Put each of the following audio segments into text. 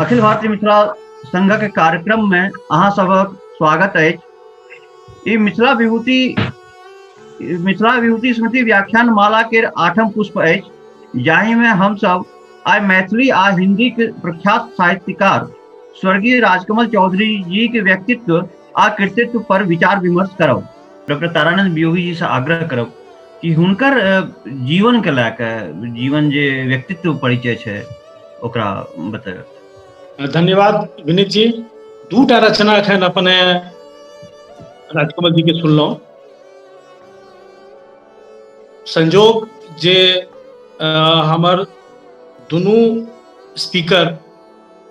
अखिल भारतीय मिथिला संघक कार्यक्रम में अहाँ सबक स्वागत अछि। ई मिथिला विभूति स्मृति व्याख्यान माला के 8म पुष्प अछि, जाहि में हम सब आइ मैथिली आ हिंदी के प्रख्यात साहित्यकार स्वर्गीय राजकमल चौधरी जी के व्यक्तित्व आ कृतित्व पर विचार विमर्श करब। डॉक्टर तारानंद वियोगी जी से आग्रह करब कि हुनकर जीवन के लेके जीवन जे व्यक्तित्व परिचय छै ओकरा बताएब। धन्यवाद विनीत जी। दूटा रचना एखन अपने राजकमल जी के सुनलहुँ। संजोग जे हमर दुनू स्पीकर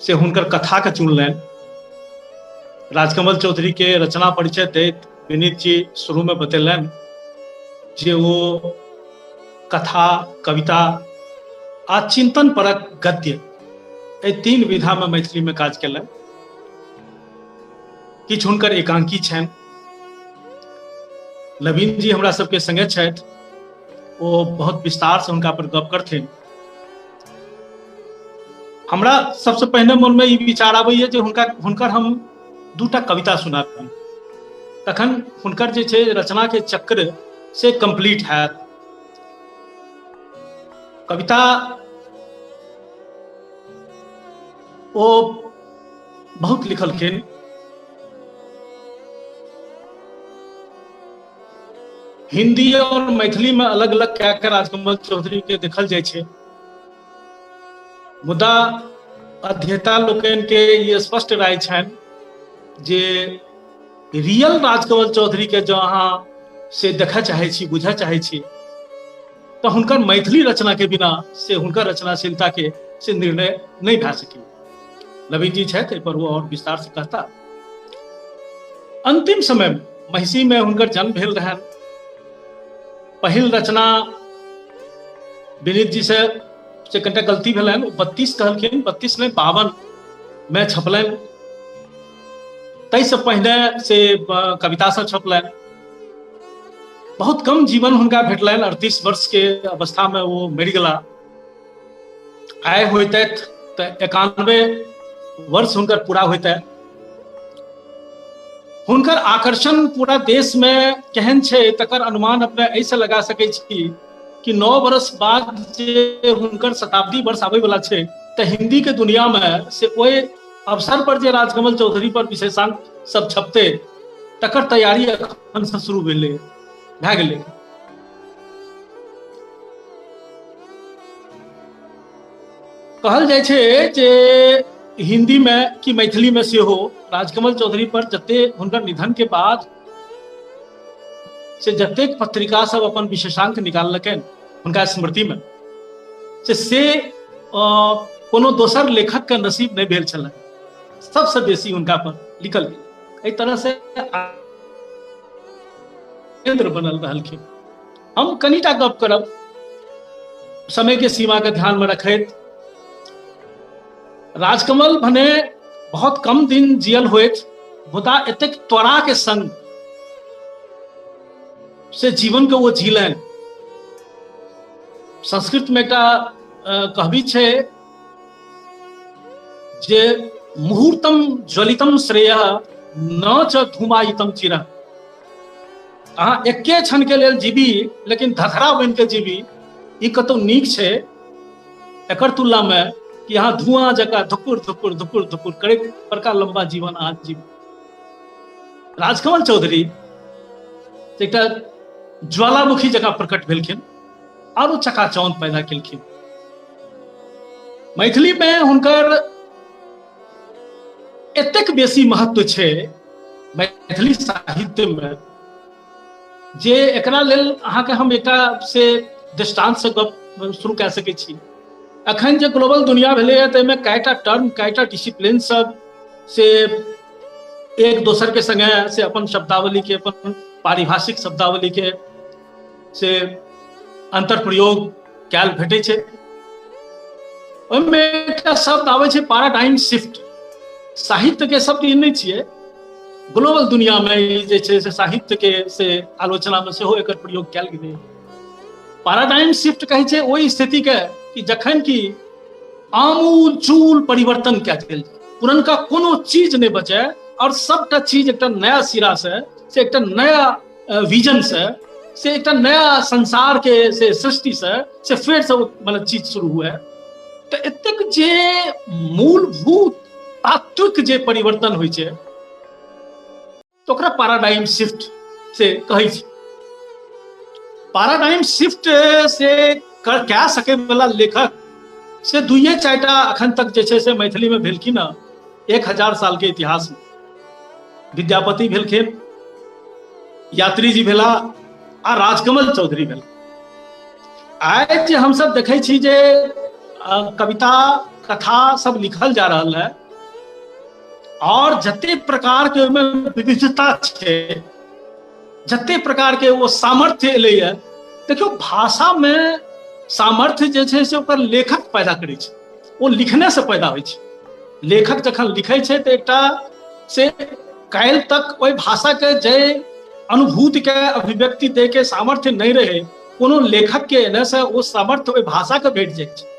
से हुनकर कथा के चुनलनि। राजकमल चौधरी के रचना परिचय दैत विनीत जी शुरू में बतेलनि जे वो कथा, कविता आ चिंतन परक गद्य ए 3 विधा में मैथिली में काज केलनि। किछु हुनकर एकांकी छनि। नवीन जी हमरा सबके संगे छथि, वो बहुत विस्तार से हुनका पर गप करथिन। हमरा सबसे पहिने मन में ई विचार आबैए जे हुनकर हम 2टा कविता सुनाबी, तखन हुनकर जे छै रचना के चक्र से कंप्लीट हैत। कविता वो बहुत लिखलखिन। हिंदी और मैथिली में अलग अलग कए के राजकमल चौधरी के देखल जाय छै, मुदा अध्येता लोकनि के ये स्पष्ट राय छनि जे रियल राजकमल चौधरी के जो अहाँ से देखय चाहे छी, बुझय चाहे छी, तो हुनकर मैथिली रचना के बिना से हुनकर रचनाशीलता के से निर्णय नहीं भए सकै। नवीन जी छथि, पर वो और विस्तार से कहता। अंतिम समय में महिषी में हुनकर जन्म भेल रहन। पहिल रचना विनीत जी से कनिटा गलती भेलनि, 32 कहलखिन, 32 नहीं 52 में छपलनि। ताहिसँ पहिने से कविता से छपलनि। बहुत कम जीवन हुनका भेटलनि। 38 वर्ष के अवस्था में वो मरि गेला। आय होइतै तऽ 91 वर्ष हुनकर पूरा होइतै। हुनकर आकर्षण पूरा देश में केहन छै तकर अनुमान अपने ऐसे लगा सकै छी कि 9 वर्ष बाद जे हुनकर शताब्दी वर्ष आबै वाला छै तऽ हिंदी के दुनिया में से ओहि अवसर पर जे राजकमल चौधरी पर विशेषांक सब छपते तकर तैयारी अखन से शुरू भए गेलै। कहल जाइ छै जे हिंदी में कि मैथिली में से हो राजकमल चौधरी पर जते हुनकर निधन के बाद से जतेक पत्रिका सब अपन विशेषांक निकाललकनि हुनका स्मृति में से कोनो दोसर लेखक के नसीब नहीं भेल छलनि। सबसे बेसी हुनका पर लिखल गेल। एहि तरह से केंद्र बनल रहलखिन। हम कनिटा गप करब समय के सीमा के ध्यान में रखैत। राजकमल भने बहुत कम दिन जियल होइत, मुदा एतेक त्वरा के संग से जीवन के वो जीलनि। संस्कृत में एकटा कहबी छै जे मुहूर्तम ज्वलितम श्रेयः न च धूमायितम चिरः। अहाँ एके क्षण के लेल जीबी लेकिन धधरा बन के जीबी, ई कतौ नीक छै एकर तुलना में कि अहाँ धुआं जकाँ धुकुर धुकुर धुकुर धुकुर करैत बड़का लंबा जीवन अहाँ जीबी। राजकमल चौधरी एकटा ज्वालामुखी जकाँ प्रकट भेलखिन और चकाचौंध पैदा केलखिन। मैथिली में हुनकर एतेक बेसी महत्व छै मैथिली साहित्य में जे एकरा लेल अहाँके हम एकटा से दृष्टांत से गप शुरू कए सकै छी। अखन जे ग्लोबल दुनिया भेलैए ताहिमे कएटा टर्म, कएटा डिसिप्लिन सब से एक दोसर के संगे से अपन शब्दावली के, अपन पारिभाषिक शब्दावली के से अंतर प्रयोग कैल भेटै छै। ओहिमे एकटा शब्द आबै छै पैराडाइम शिफ्ट। साहित्य के शब्द ई नहीं छियै, ग्लोबल दुनिया में जे छै से साहित्य के से आलोचना में सेहो एकर प्रयोग कैल गेलै। पैराडाइम शिफ्ट कहै छै ओहि स्थिति के कि जखन कि आमूल चूल परिवर्तन कए देल, पुरनका कोनो चीज नहीं बचे और सबटा चीज एक नया सिरा से एक नया विजन से एक नया संसार के से सृष्टि से फिर से मतलब चीज शुरू हुआ है। तो एतेक जे मूलभूत तात्विक जे परिवर्तन होइ छै तो ओकरा पैराडाइम शिफ्ट से कहै छै। पैराडाइम शिफ्ट से कए सके वाला लेखक से दुइये चारिटा अखन तक जे छै से मैथिली में भेलखिन हँ 1000 साल के इतिहास में। विद्यापति भेलखिन, यात्री जी भेला आ राजकमल चौधरी भेला। आइ जे हमसब देखै छी जे कविता कथा सब लिखल जा रहल है और जते प्रकार के विविधता छै, जते प्रकार के वो सामर्थ्य एलै है। देखियो भाषा में सामर्थ्य जे छै से ओकर लेखक पैदा करै छै, वो लिखने से पैदा होइ छै। लेखक जखन लिखै छै तो एकटा से काल्हि तक ओहि भाषा के जे अनुभूति के अभिव्यक्ति दे के सामर्थ्य नहीं रहे, कोनो लेखक के एने से वो सामर्थ्य ओहि भाषा के भेट जाइ छै।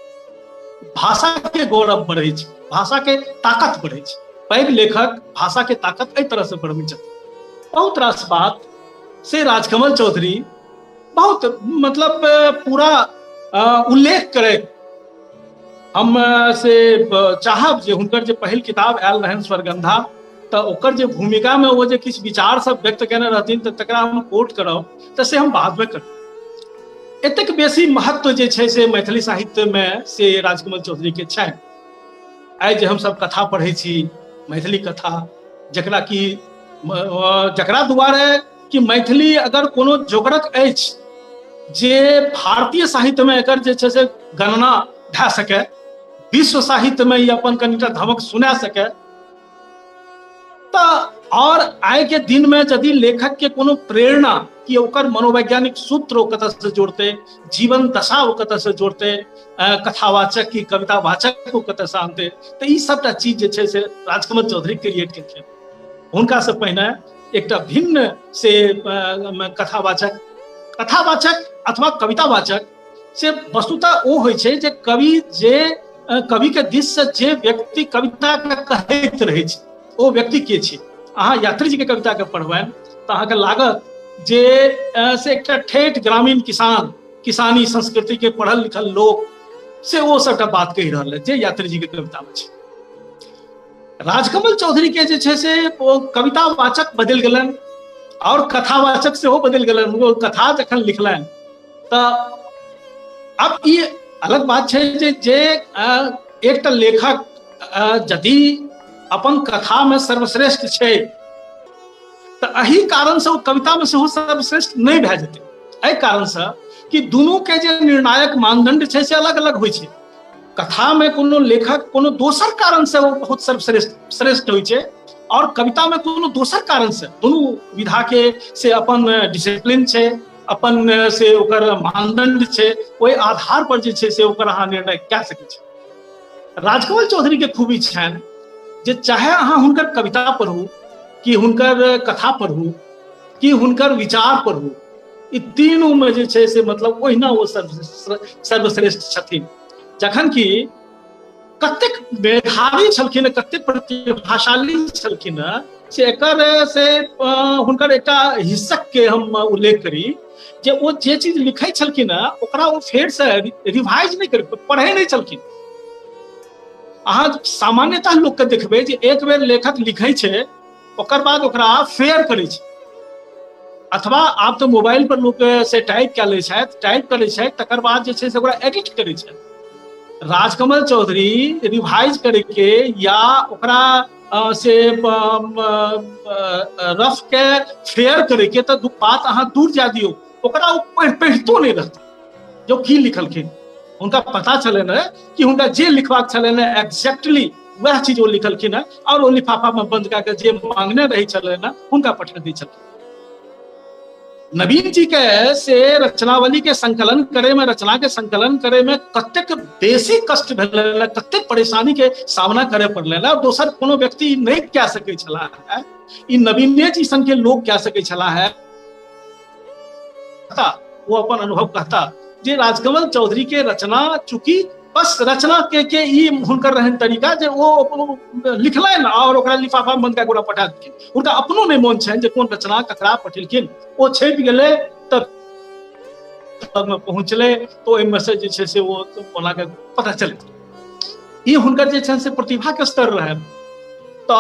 भाषा के गौरव बढ़ै छै, भाषा के ताकत बढ़ै छै। पैघ लेखक भाषा के ताकत एहि तरह से बढ़बै छथिन। बहुत रास बात से राजकमल चौधरी बहुत मतलब पूरा उल्लेख करे। हम से चाहब जे हुनकर जे पहिल किताब आयल रहन स्वर्गंधा, तो ओकर जे भूमिका में वो जे किछु विचार सब व्यक्त केने रहथिन तो तकरा हम कोट करब, तो से हम बाद में करब। एतेक बेसी महत्व जे छै से मैथिली साहित्य में से राजकमल चौधरी के छै। आइ जे हम सब कथा पढ़ै छी, मैथिली कथा, जकरा कि जकरा दुआरे कि मैथिली अगर कोनो जोगरक अछि जे भारतीय साहित्य में एकर जे छै से गणना भए सके, विश्व साहित्य में ई अपन कनिटा धमक सुना सके, तो और आइ के दिन में यदि लेखक के कोनो प्रेरणा कि ओकर मनोवैज्ञानिक सूत्र कतऽ से जोड़ते, जीवन दशा वो कतऽ से जोड़ते, कथावाचक की कवितावाचक को कतऽ से आनते, तो ई सबटा चीज जे छै से राजकमल चौधरी क्रिएट केलखिन। हुनका से पहिने एकटा भिन्न से कथावाचक अथवा कवितावाचक से वस्तुतः ओ होइ छै जे कवि के दिश से जे व्यक्ति कविता के कहैत रहै छै ओ व्यक्ति के छै। अहाँ यात्री जी के कविता के पढ़बनि तो अहाँके लागत जे से एकटा ठेठ ग्रामीण किसानी संस्कृति के पढ़ल लिखल लोक से वो सबटा बात कहि रहल है जे यात्री जी के कविता में छै। राजकमल चौधरी के जे छै से वो कवितावाचक बदलि गेलनि और कथावाचक सेहो बदलि गेलनि। वो कथा जखन लिखलनि तो अब ई अलग बात छै जे एकटा लेखक यदि अपन कथा में सर्वश्रेष्ठ छै तो एही कारण से वो कविता में सेहो सर्वश्रेष्ठ नहीं भए जेतै। एहि कारण से कि दुनू के जे निर्णायक मानदंड छै से अलग अलग होइ छै। कथा में कोनो लेखक कोनो दोसर कारण से वो बहुत सर्वश्रेष्ठ होइ छै और कविता में कोनो दोसर कारण से दुनू विधा के से अपन डिसिप्लिन छै, अपन से ओकर मानदंड छै, ओहि आधार पर जे छै से ओकर अहाँ निर्णय कए सकै छी। राजकमल चौधरी के खूबी छनि जे चाहे अहाँ हुनकर कविता पढ़ू कि हुनकर कथा पढ़ू कि हुनकर विचार पढ़ू, ई तीनू में जे छै से मतलब ओहिना वो सर्वश्रेष्ठ छथिन। जखन कि कतेक मेधावी छलखिन, कतेक प्रतिभाशाली छलखिन से एकर से हुनकर एकटा हिस्सक के हम उल्लेख करी जे वो जे चीज लिखै छलखिन ओकरा वो फेर से रिवाइज नहीं कर पढ़े नहीं छलखिन। अहाँ सामान्यतः लोग के देखबै जे एक बेर लेखक लिखै छै ओकर बाद ओकरा फेर करै छै, अथवा आप तो मोबाइल पर लोग से टाइप कए लै छथि, टाइप करै छथि तकर बाद जे छै से ओकरा एडिट करै छै। राजकमल चौधरी रिवाइज करके या ओकरा से रफ के फेयर करके तो बात अहाँ दूर जा दियो, ओकरा पढ़ितो नहीं रहते जो की लिखलखिन। उनका पता चले न कि उनका जे लिखबाक छले न एग्जैक्टली वह चीज वो लिखलखिन है और वो लिफाफा में बंद करके जे मांगने रही छले न उनका पठा दी छले। नवीन जी के से रचनावली के संकलन करे में, रचना के संकलन करे में कतेक बेसी कष्ट भेल, कतेक परेशानी के सामना करे पड़ले और दोसर कोनो व्यक्ति नहीं कह सके छला है। ई नवीने जी सन के लोग कह सके छला है। वो अपन अनुभव कहता जे राजकमल चौधरी के रचना चूंकि बस रचना के ई हुनकर रहन तरीका जे वो लिखलनि और ओकरा लिफाफा में बंद कए गोरा पठा देलखिन। उनका अपनो नहीं मोन छनि जे कोन रचना ककरा पठेलखिन, ओ छपि गेलै तब में पहुंचले तो ओहि मैसेज जे छै से वो ओना के पता चलत। ई हुनकर जे छनि से प्रतिभा के स्तर रहे। तो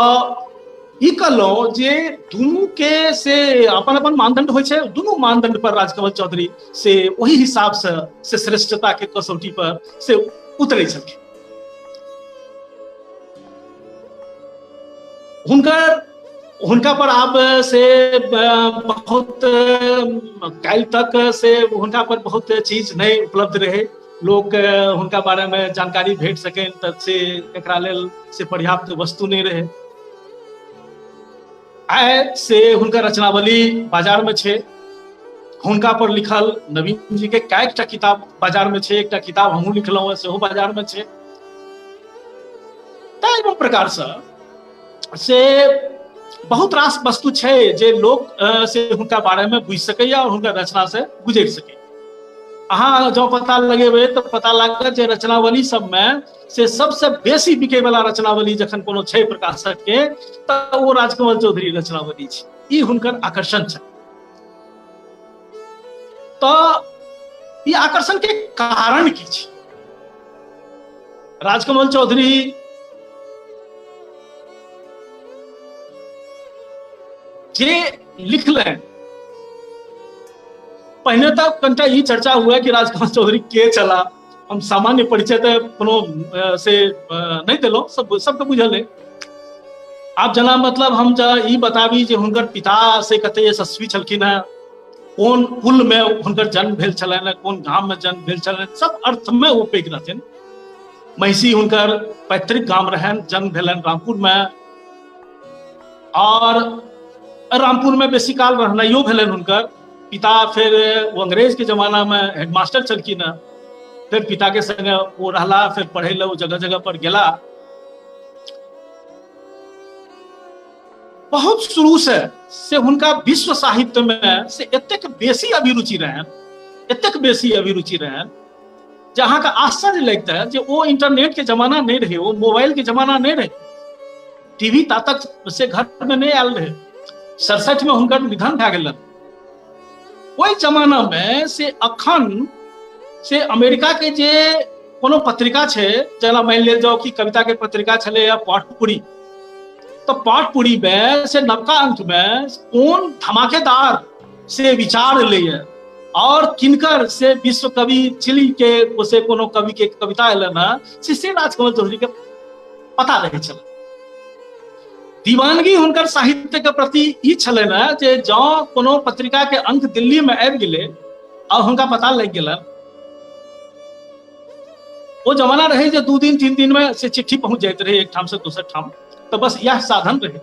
ई कहलहुँ जे दुनू के से अपन अपन मानदंड होइ छै, दुनू मानदंड पर राजकमल चौधरी से वही हिसाब से श्रेष्ठता के कसौटी पर से उतरे छलखिन। हुनका पर आब से बहुत काल्हि तक से हुनका पर बहुत चीज नहीं उपलब्ध रहे, लोग हुनका बारे में जानकारी भेट सकें तब से एकरा लेल से पर्याप्त वस्तु नहीं रहे। आय से हुनकर रचनावली बाजार में छे, हुनका पर लिखल नवीन जी के कएकटा किताब बाजार में छे, एकटा किताब हमहूँ लिखलहुँ सेहो बाजार में छे। एवं प्रकार से बहुत रास वस्तु छे जे लोग से हुनका बारे में बुझि सके और हुनकर रचना से गुजरि सके। अहाँ जो पता लगेबे तो पता लागत जे रचनावली सब में से सबसे बेसी बिके वाला रचनावली जखन कोनो छै प्रकाशक के तो वो राजकमल चौधरी रचनावली छै। ई हुनकर आकर्षण छै। तो ई आकर्षण के कारण की छै? राजकमल चौधरी जे लिखलें, पहले तो कनिटा ई चर्चा हुआ कि राजकमल चौधरी के चला, हम सामान्य परिचय तो कोनो से नहीं दिलो, सबके बुझल है। आप जना मतलब हम ई बताबी जे हुनकर पिता से कते यशस्वी छलखिन है, कोन कुल में हुनकर जन्म भेल छलनि, कोन गांव में जन्म भेल छलनि, सब अर्थ में वो पैघ रहथिन। महिषी हुनकर पैतृक गांव रहन, जन्म भेलन रामपुर में, और रामपुर में बेसी काल रहनाइयो भेलन हुनकर। पिता फिर वो अंग्रेज के जमाना में हेडमास्टर चलखिन, फिर पिता के संगे वो रहला, फिर पढ़े ला जगह जगह पर गेला। बहुत शुरू से हुनका विश्व साहित्य में से एतेक बेसी अभिरुचि रहन, एतेक बेसी अभिरुचि रहन जहाँ का आश्चर्य लगता है जे वो इंटरनेट के जमाना नहीं रहे, वो मोबाइल के जमाना नहीं रहे, टीवी तातक से घर में नहीं आयल रहे। 67 में हुनकर निधन भए गेलन। ओहि जमाना में से अखन से अमेरिका के जे कोनो पत्रिका छे, जना मान ले जाओ कि कविता के पत्रिका छले या पाठपुरी, तो पाठपुरी में से नवका अंक में कौन धमाकेदार से विचार ले और किनकर से विश्व कवि चिली के से कोनो कवि के कविता एलन से राजकमल चौधरी के पता रहे चल। दीवानगी हुनकर साहित्य के प्रति ई छलनि जे जँ कोनो पत्रिका के अंक दिल्ली में आबि गेलै और हुनका पता लग गेलन, वो जमाना रहे जे 2 दिन 3 दिन में से चिट्ठी पहुंच जाइत रहे एक ठाम से दूसर ठाम, तो बस यह साधन रहे।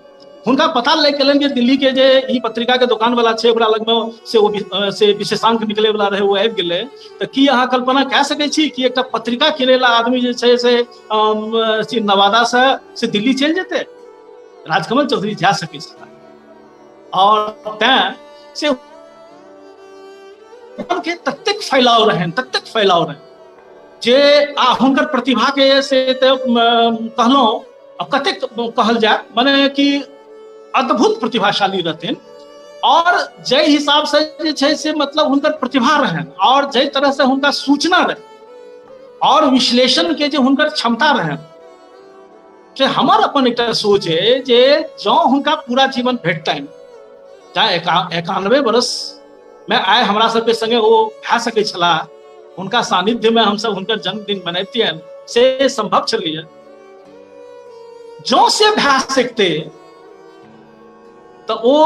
हुनका पता लग गेलन जे दिल्ली के जे ई पत्रिका के दुकान वाला छे ओकरा लग में से विशेषांक निकले वाला रहे, वो आबि गेलै। तो की अहाँ कल्पना कए सकै छी कि एकटा पत्रिका किनै ला आदमी जे छै से नवादा से दिल्ली चलि जेतै? राजकमल चौधरी जा सकै छलाह। और तें से के ततेक फैलाव रहन जे हुनकर प्रतिभा के से कहलहुँ कतेक कहल जाए, माने कि अद्भुत प्रतिभाशाली रहथिन। और जै हिसाब से जे छै से मतलब हुनकर प्रतिभा रहन और जै तरह से हुनका सूचना रहे और विश्लेषण के जे हुनकर क्षमता रहन, से हमर अपन एक सोच है जे जँ हुनका पूरा जीवन भेटतनि, चाहे 91 वर्ष में आए हमरा सबके संगे वो भए सकै छलाह, हुनका सानिध्य में हमसब हुनकर जन्मदिन मनैतियनि, से संभव छलैए। जँ से भए सकते तो वो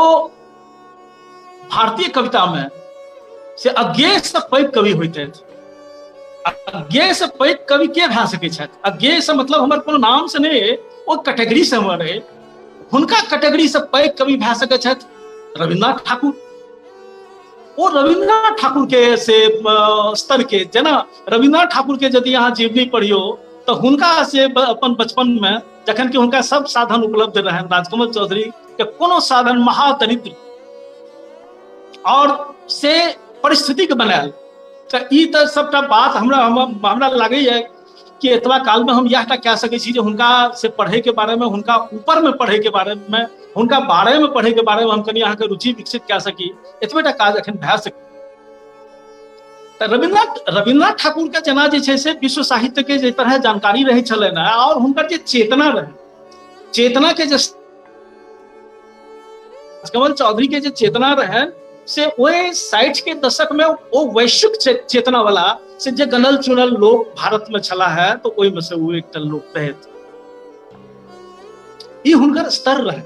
भारतीय कविता में से अज्ञेय से पैघ कवि होते। अज्ञेय से पैघ कवि के भए सकै छथि? अज्ञेय से मतलब हमर कोनो नाम से नहीं, वो कैटेगरी से हमर है। हुनका कैटेगरी से पैघ कवि भए सकै छथि रविन्द्रनाथ ठाकुर। वो रविन्द्रनाथ ठाकुर के से स्तर के, जेना रविन्द्रनाथ ठाकुर के यदि अहाँ जीवनी पढ़ियो तो हुनका से अपन बचपन में जखन कि हुनका सब साधन उपलब्ध रहन, राजकमल चौधरी के कोनो साधन महादरिद्र और से परिस्थिति के बनायल। तो ई तो सबटा बात हमरा लागैए कि एतबा काल में हम यह कह सकै छी जे हुनका से पढ़े के बारे में, हुनका ऊपर में पढ़े के बारे में, हुनका बारे में पढ़े के बारे में हम कनी अहाँ के रुचि विकसित कऽ सकी, एतबेटा काज एखन भए सकै। रविन्द्रनाथ ठाकुर के जेना जे छै से विश्व साहित्य के जे तरह जानकारी रहे छलनि हैं और हुनकर जे चेतना रहे, चेतना के जे राजकमल चौधरी के जे चेतना रहे से ओहि 60 के दशक में वो वैश्विक चेतना वाला से जे गनल चुनल लोग भारत में छला है, तो ओहि में से वो एकटा लोग रहत। ई हुनकर स्तर रहे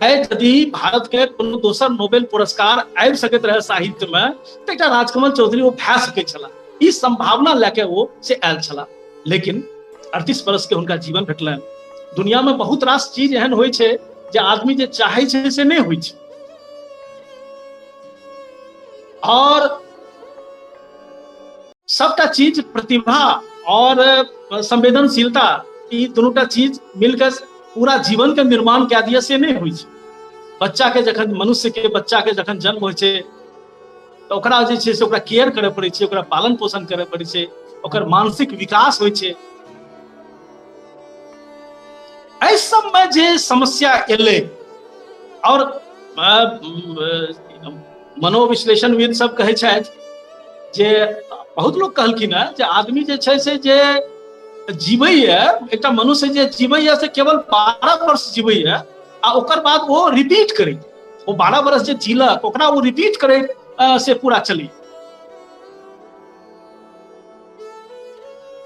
है। यदि भारत के कोनो दोसर नोबेल पुरस्कार आबि सकैत रहे साहित्य में, तो एकटा राजकमल चौधरी वो भए सकै छला। ई संभावना लेके वो से आयल छला। लेकिन 38 वर्ष के हुनका जीवन भेटलनि। दुनिया में बहुत रास चीज एहन होइ छै जे आदमी जे चाहे छै से नहीं होइ छै, और सबटा चीज प्रतिभा और संवेदनशीलता, ई दुनूटा चीज मिलकर पूरा जीवन के निर्माण कऽ दिया से नहीं होइ छै। बच्चा के जखन, मनुष्य के बच्चा के जखन जन्म होइ छै तो ओकरा जे छै से ओकरा केयर करे पड़ै छै, ओकरा पालन पोषण करे पड़ै छै, ओकर मानसिक विकास होइ छै। एहि सब में जे समस्या एलै, और मनोविश्लेषणविद सब कहै छथि जे बहुत लोग कहलखिन है जे आदमी जे छै से जे जीवैया, एकटा मनुष्य जे जीवैया से केवल 12 वर्ष जीवैया, आ ओकर बाद वो रिपीट करे, वो 12 वर्ष जे जीलक ओकरा वो रिपीट करे से पूरा चली।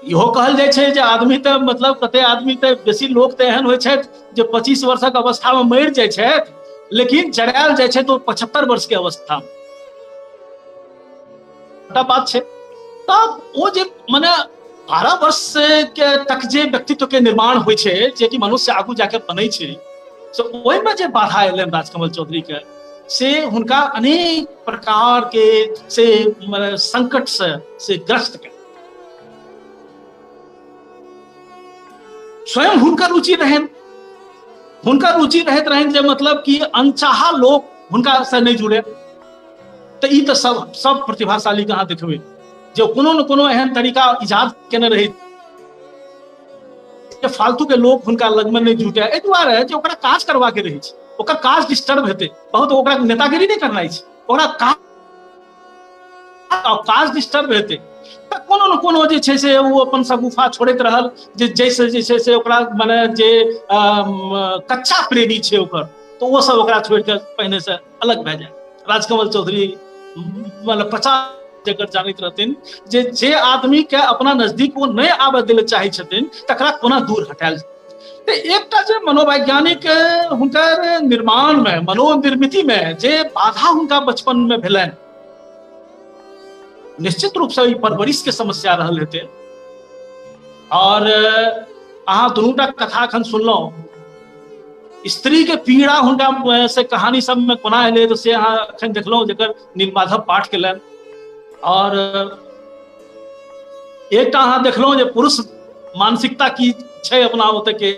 इहो कहल जाइ छै जे आदमी तऽ मतलब कते आदमी तऽ बेसी लोग तऽ एहन होइ छथि जे 25 वर्षक अवस्था में मरि जाइ छथि, लेकिन जरायल जाइ छै तो 75 वर्ष के अवस्था में। बात छै तब वो जे माने 12 वर्ष के तक जे व्यक्तित्व के निर्माण होइ छै, जे कि मनुष्य आगू जाके बनै छै, से ओहि में जे बाधा एलनि राजकमल चौधरी के, से हुनका अनेक प्रकार के से संकट से ग्रस्त के। स्वयं हुनकर रुचि रहनि, हुनकर रुचि रहैत रहनि जे मतलब कि अनचाहा लोग हुनका से नहीं जुड़े। तो ई तो सब प्रतिभाशाली के अहाँ देखबै जो कोनो न कोनो एहन तरीका इजाद केने रही जे फालतू के लोग हुनका लग में नहीं जुटे, एहि दुआरे जे ओकरा काज करवा के रही छै, ओकर काज डिस्टर्ब हेतै बहुत, ओकरा नेतागिरी नहीं करनाइ छै, ओकरा काज डिस्टर्ब हेतै, कोनो न कोनो जे छै से वो अपन सगुफा छोड़ैत रहल, जे जैसे जे छै से ओकरा माने जे कच्चा प्रेमी छै ओकर, तो वो सब ओकरा छोड़ के पहिने से अलग भए जाए। राजकमल चौधरी मतलब 50 जगह जानैत रहथिन जे आदमी के अपना नजदीक वो नहीं आबे दिले चाहे छथिन, तकरा कोना दूर हटायल। तो एकटा जे मनोवैज्ञानिक हुनकर निर्माण में, मनोनिर्मिति में जे बाधा हुनका बचपन में भेलनि, निश्चित रूप से परवरिश के समस्या रहल हेतै। और अहाँ दुनूटा कथा एखन सुनलहुँ, स्त्री के पीड़ा हुनका से कहानी सब में कोना एलै, तो से अहाँ एखन देखलहुँ जेकर नीलमाधव पाठ केलनि। और एकटा अहाँ देखलहुँ जे पुरुष मानसिकता की छै अपना ओतऽ के,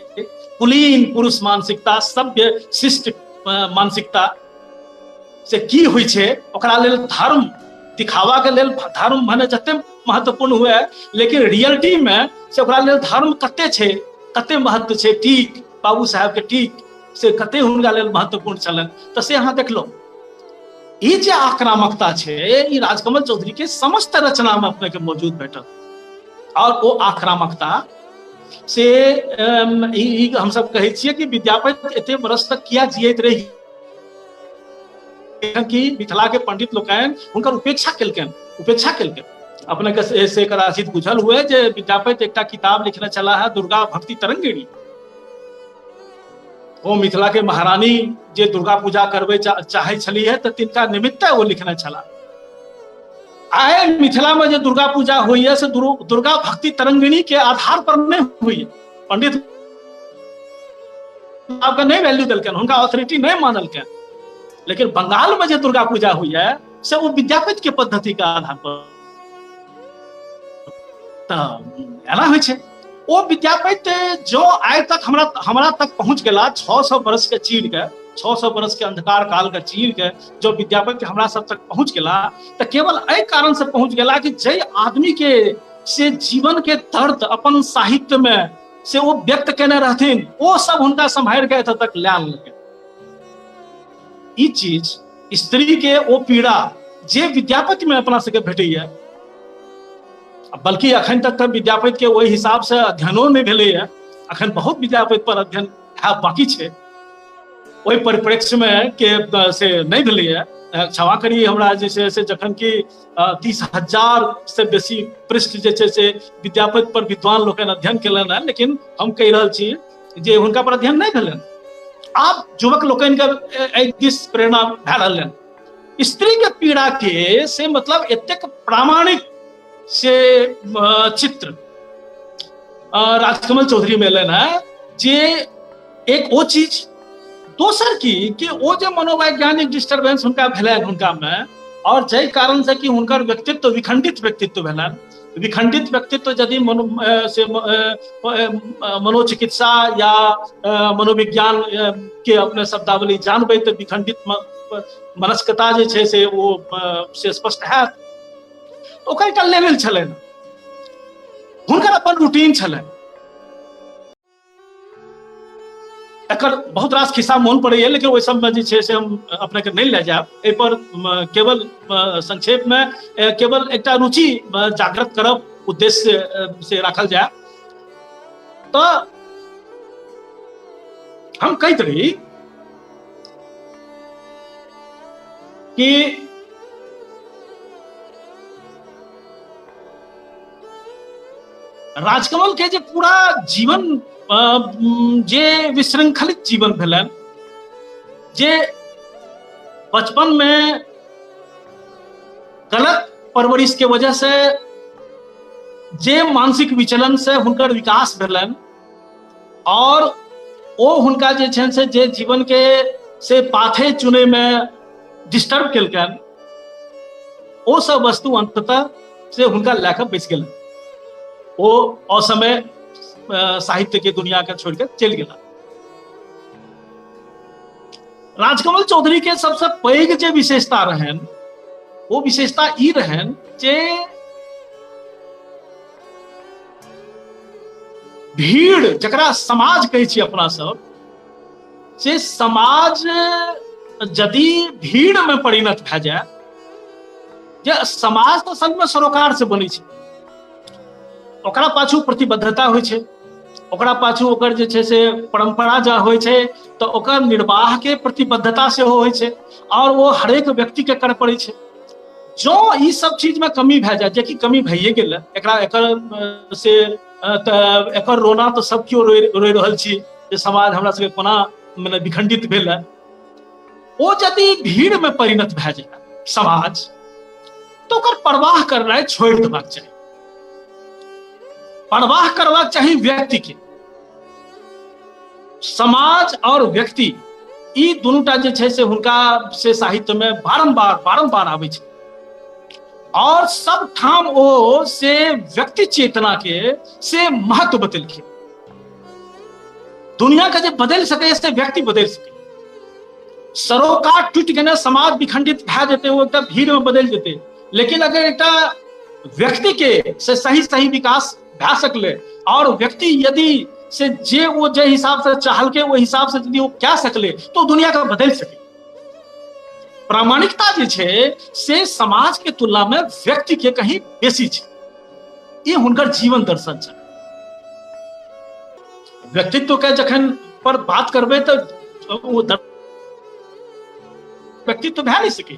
कुलीन पुरुष मानसिकता, सभ्य शिष्ट मानसिकता से की होइ छै, ओकरा लेल धर्म दिखावा के लेल धर्म माने जते महत्वपूर्ण हुए, लेकिन रियलिटी में से ओकरा लेल धर्म कते छै, कते महत्व छै, टीक बाबू साहब के टीक से कते हुनका लेल महत्वपूर्ण छलनि। तो से अहाँ देखलहुँ ई जे आक्रामकता छै, ई राजकमल चौधरी के समस्त रचना में अपने के मौजूद भेटल। और वो आक्रामकता से हम सब कहै छियै कि विद्यापति एते वर्ष तक किया जियैत रही, कि मिथिला के पंडित लोकनि हुनकर उपेक्षा केलकनि। अपने के से कदाचित बुझल हुए जे विद्यापति एकटा किताब लिखने चला है, दुर्गा भक्ति तरंगिणी। वो मिथिला के महारानी जे दुर्गा पूजा करबे चाहे छली है, तो तिनका निमित्त वो लिखने चला। आए मिथिला में जो दुर्गा पूजा हुई है से दुर्गा भक्ति तरंगिणी के आधार पर नहीं हुई है। पंडित आपका नहीं वैल्यू दिलकन, उनका ऑथोरिटी नहीं मानलकन। लेकिन बंगाल में जो दुर्गा पूजा हुई है से वो विद्यापति के पद्धति का आधार पर एना होइ छै। वो विद्यापति जो आइ तक हमरा तक पहुंच गया 600 वर्ष के चीर के, 600 वर्ष के अंधकार काल के चीर के जो विद्यापति हमरा सब तक पहुंच गया, तो केवल एहि कारण से पहुंच गया कि जे आदमी के से जीवन के दर्द अपन साहित्य में से वो व्यक्त केने रहथिन, वो सब हुनका संभाल के एतऽ तक लायल लगे। ई चीज स्त्री के वो पीड़ा जे विद्यापति में अपना सबके भेटैया, बल्कि अखन तक तऽ विद्यापति के ओहि हिसाब से अध्ययनो नहीं भेलैया, अखन बहुत विद्यापति पर अध्ययन बाकी छै, ओहि परिप्रेक्ष्य में के से नहीं भेलैया। क्षमा करी हमरा जे छै से जखन कि 30,000 से बेसी पृष्ठ जे छै से विद्यापति पर विद्वान लोकनि अध्ययन केलनि हैं, लेकिन हम कहि रहल छी जे हुनका पर अध्ययन नहीं भेलनि। आब युवक लोकनि के एहि दिस प्रेरणा भए रहल है। स्त्री के पीड़ा के से मतलब एतेक प्रामाणिक से चित्र राजकमल चौधरी में एलनि है, जे एक वो चीज दोसर की कि वो जे मनोवैज्ञानिक डिस्टर्बेंस हुनका भेलनि हुनका में, और जय कारण से कि हुनकर व्यक्तित्व विखंडित व्यक्तित्व भेलनि। विखंडित व्यक्तित्व यदि मनोचिकित्सा या मनोविज्ञान के अपने शब्दावली जानबै तो विखंडित मनस्कता जे छै से वो से स्पष्ट हैत। ओकर एकटा लेवल छलनि, हुनकर अपन रूटीन छलनि। एकर बहुत रास खिस्सा मोन पड़ैया, लेकिन ओहि सबमे जे छै से हम अपने के नहीं ले जायब। एहि पर केवल संक्षेप में केवल एकटा रुचि जागृत करब उद्देश्य से राखल जाय। तो हम कहते रही कि राजकमल के जे पूरा जीवन जे विशृंखलित जीवन भेलन, जे बचपन में गलत परवरिश के वजह से जे मानसिक विचलन से हुनकर विकास भेलन, और वो हुनका जे छन से जे जीवन के से पाथे चुने में डिस्टर्ब केलकन, वो सब वस्तु अंततः से हुनका लेकर बैस गेलन। वो असमय साहित्य के दुनिया के छोड़कर चल गया। राजकमल चौधरी के सबसे पैघ जे विशेषता रहन, वो विशेषता ई रहन जे भीड़ जकरा समाज कहै छी अपना सब, से समाज यदि भीड़ में परिणत भए जाए, जे समाज तो संग में सरोकार से बनै छै, ओकरा पाछू प्रतिबद्धता होइ छै, ओकरा पाछू ओकर जे छै से परंपरा जा होइ छै, तो ओकर निर्वाह के प्रतिबद्धता से होइ छै, और वो हरेक व्यक्ति के कर पड़ै छै। जो ई सब चीज में कमी भए जाए, जे कि कमी भइए गेल, एकरा एकर से एकर रोना तो सब केओ रोइ रहल छी जे समाज हमरा सबके कोना मने विखंडित भेल है। ओ यदि भीड़ में परिणत भए जाए समाज, तो ओकर परवाह करनाइ छोड़ि देबाक चाही। परवाह करबाक चाही व्यक्ति के। समाज और व्यक्ति ई दुनूटा जे छै से हुनका से साहित्य में बारंबार आबै छै, और सब ठाम ओ से व्यक्ति चेतना के से महत्व बतेलखिन। दुनिया के जे बदल सके से व्यक्ति बदल सके। सरोकार टूट गए, समाज विखंडित भए जेते, वो एकटा भीड़ में बदल जेते, लेकिन अगर एकटा व्यक्ति के से सही विकास भए सकले, और व्यक्ति यदि से जे वो जे हिसाब से चाहल के वो हिसाब से यदि वो क्या सकले, तो दुनिया का बदल सके। प्रामाणिकता जे छै से समाज के तुलना में व्यक्ति के कहीं बेसी छै। ये हुनकर जीवन दर्शन छै। व्यक्तित्व के जखन पर बात करबे तो वो व्यक्तित्व भए नहीं सके,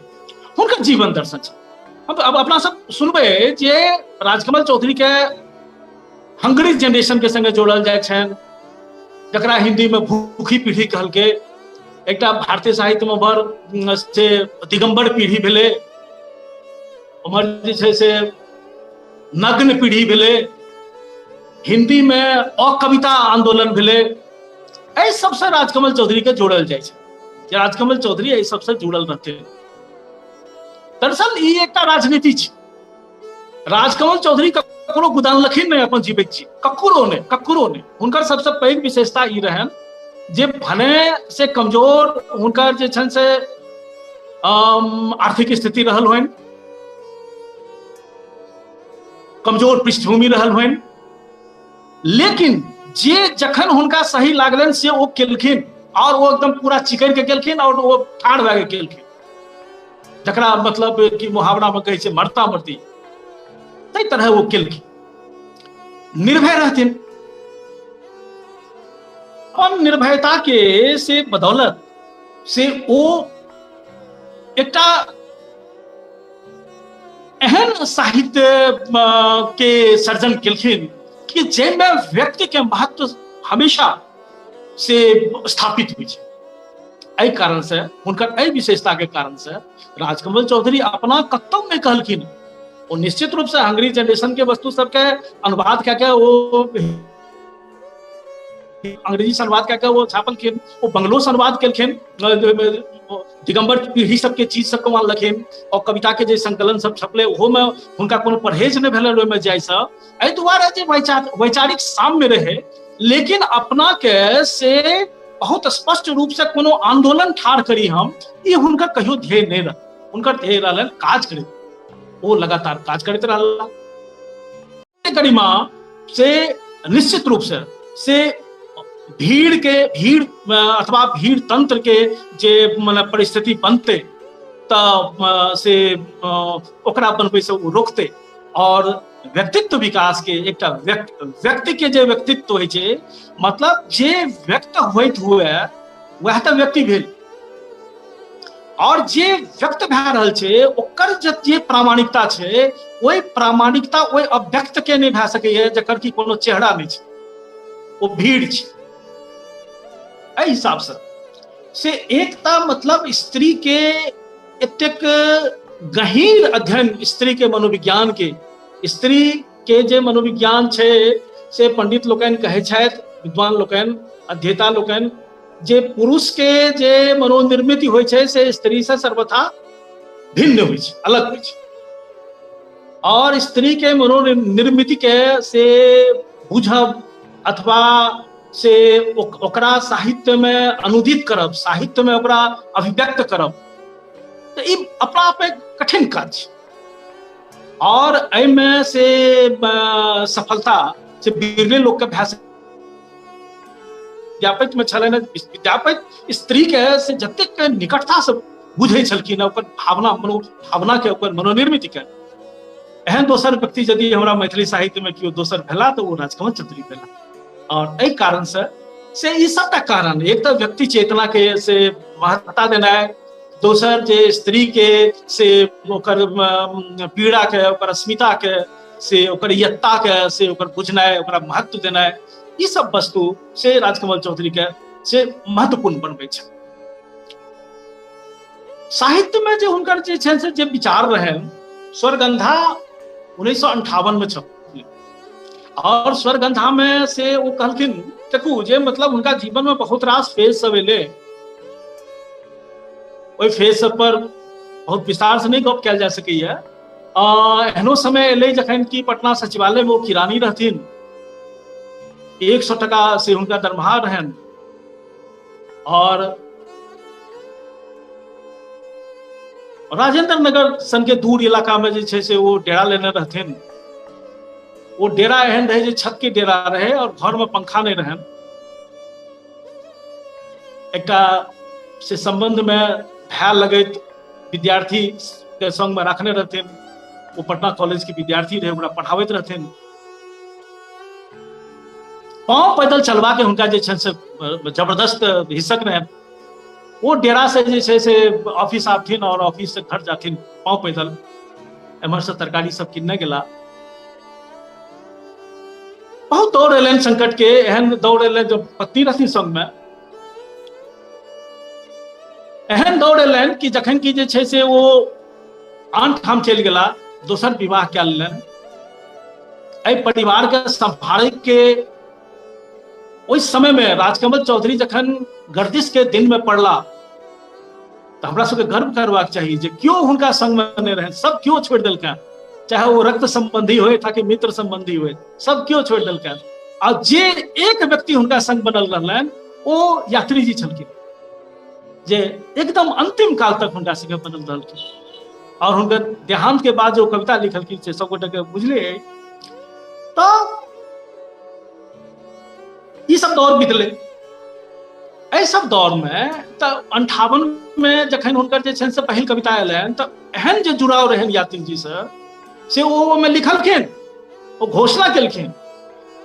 हुनकर जीवन दर्शन छै। अब अपना सब सुनबे जे राजकमल चौधरी के हंगरी जनरेशन के संगे जोड़ल जाय छन, जकरा हिंदी में भूखी पीढ़ी कहल के। एकटा भारतीय साहित्य में बड़ से दिगंबर पीढ़ी भेले, उमर जे छै से नग्न पीढ़ी भेले, हिंदी में अकविता आंदोलन भेले। एहि सबसे राजकमल चौधरी के जोड़ल जाय छै, जे राजकमल चौधरी एहि सबसे जुड़ल रहते। दरअसल ई एकटा राजनीति छै। राजकमल चौधरी ककरो गुदानलखिन नहीं अपन जीवित छी, ककरो ने। हुनकर सबसे पैघ विशेषता ई रहन जे भने से कमजोर हुनकर जे छन से आर्थिक स्थिति रहल होइन, कमजोर पृष्ठभूमि रहल होइन, लेकिन जे जखन हुनका सही लागलनि से ओ केलखिन, और वो एकदम पूरा चिकन के केलखिन और वो ठाढ़ भए के केलखिन, जकरा मतलब कि मुहावरा में कहै छै मरता मरती, तै तरह वो केलखिन। निर्भय रहथिन, अपन निर्भयता के से बदौलत से ओ एकटा एहन साहित्य के सर्जन केलखिन कि जाहिमे व्यक्ति के महत्व हमेशा से स्थापित होइ छै। एहि कारण से हुनकर एहि विशेषता के कारण से राजकमल चौधरी अपना कतौ में कहलखिन, ओ निश्चित रूप से हंगरी जनरेशन के वस्तु सबके अनुवाद कऽ के वो अंग्रेजी से अनुवाद कऽ के वो छापलखिन, वो बंगलो से अनुवाद केलखिन, दिगंबर पीढ़ी सबके चीज सबके मानलखिन, और कविता के जे संकलन सब छपले ओहो में हुनका कोनो परहेज नहि भेलनि ओहिमे जाइसँ। एहि दुआरे जे वैचारिक साम्य रहे, लेकिन अपना के से बहुत स्पष्ट रूप से कोनो आंदोलन ठाढ़ करी हम, ई हुनकर कहियो ध्येय नहि रह। हुनकर ध्येय रहलन काज करे, वो लगातार काज करैत रहला। गरिमा से निश्चित रूप से भीड़ अथवा भीड़ तंत्र के जे मतलब परिस्थिति बनते त से ओकरा बनबै से वो रोकते, और व्यक्तित्व विकास के एकटा व्यक्ति के जे व्यक्तित्व होइ छै, मतलब जे व्यक्त होइत हुए वह तऽ व्यक्ति भेल, और जे व्यक्त भए रहल छै ओकर जे प्रामाणिकता छै, ओहि प्रामाणिकता ओहि अव्यक्त के नहि भए सकैए जकर कि कोनो चेहरा नहि छै, वो भीड़ छै। एहि हिसाब से एकता मतलब स्त्री के एतेक गहींर अध्ययन, स्त्री के मनोविज्ञान के, स्त्री के जे मनोविज्ञान छै से पंडित लोकनि कहै छथि, विद्वान लोकनि, अध्येता लोकनि, जे पुरुष के जे मनोनिर्मिति होइ छै से स्त्री से सर्वथा भिन्न होइ छै, अलग होइ छै, और स्त्री के मनोनिर्मिति के से बुझब अथवा से ओकरा साहित्य में अनुदित करब, साहित्य में ओकरा अभिव्यक्त करब, तो ई अपना आप एक कठिन काज छै। और एहिमे से सफलता से बिरले लोक के भए विद्यापति में छलनि। विद्यापति स्त्री के से जतेक निकटता से बुझै छलखिन, ओकर भावना के, ओकर मनोनिर्मिति के। एहन दोसर व्यक्ति यदि हमरा मैथिली साहित्य में केओ दोसर भेला तो वो राजकमल चौधरी भेला। और एहि कारण से ई सबटा कारण, एक तो व्यक्ति चेतना के से महत्ता देनाइ, दोसर जे स्त्री के से ओकर पीड़ा के, ओकर अस्मिता के से, ओकर यत्ता के से ओकर बुझनाइ, ओकरा महत्व देनाइ, ई सब वस्तु से राजकमल चौधरी के से महत्वपूर्ण बनबै छै। साहित्य में जे हुनकर जे छै से जे विचार रहे, स्वर्गंधा 1958 में छपल, और स्वर्गंधा में से वो कहलखिन, देखू जे मतलब हुनका जीवन में बहुत रास फेज सब एले, ओहि फेज सब पर बहुत विस्तार से नहीं गप कयल जा सकैया। एहनो समय एले जखन कि पटना सचिवालय में वो किरानी रहथिन, 100 टका से हुनका दरमाहा रहन, और राजेंद्र नगर सन के दूर इलाका में जे छै से वो डेरा लेने रहथिन। वो डेरा एहन रहे जे छत के डेरा रहे, और घर में पंखा नहीं रहन। एकटा से संबंध में भय लगैत विद्यार्थी के संग में रखने रहथिन। वो पटना कॉलेज के विद्यार्थी रहे, ओकरा पढ़ाबैत रहथिन। पांव पैदल चलवा के हुनका जे छै से जबरदस्त हिस्सक रहे। वो डेरा से जे छै से ऑफिस आथिन, और ऑफिस से घर जाथिन पांव पैदल। एम्हर से तरकारी सब किनने गेला। बहुत दौड़ एलनि संकट के, एहन दौड़ एलनि जो पत्नी रहथिन संग में, एहन दौड़ एलनि कि जखन कि जे छै से वो आन ठाम चलि गेला, दोसर विवाह कए लेलनि। एहि परिवार के संभाळे के ओहि समय में राजकमल चौधरी जखन गर्दिश के दिन में पड़ला, तो हमरा सबके गर्व करबाक चाहिए जे क्यों हुनका संग में नहीं रहे, सब क्यों छोड़ देलकै, चाहे वो रक्त संबंधी हो ताकि मित्र संबंधी हो, सब क्यों छोड़ देलकै। और जे एक व्यक्ति हुनका संग बनल रहलनि वो यात्री जी छलखिन, जे एकदम अंतिम काल तक हुनका संगे बनल रहलखिन। और हुनकर देहांत के बाद जो कविता लिखलखिन से सब गोटे के बुझले, तो ई सब दौर बीतले। एहि सब दौर में तो 58 में जखन हुनकर जे छनि से पहिल कविता एलनि तो एहन जे जुड़ाव रहनि यात्री जी से ओ में लिखलखिन, वो घोषणा केलखिन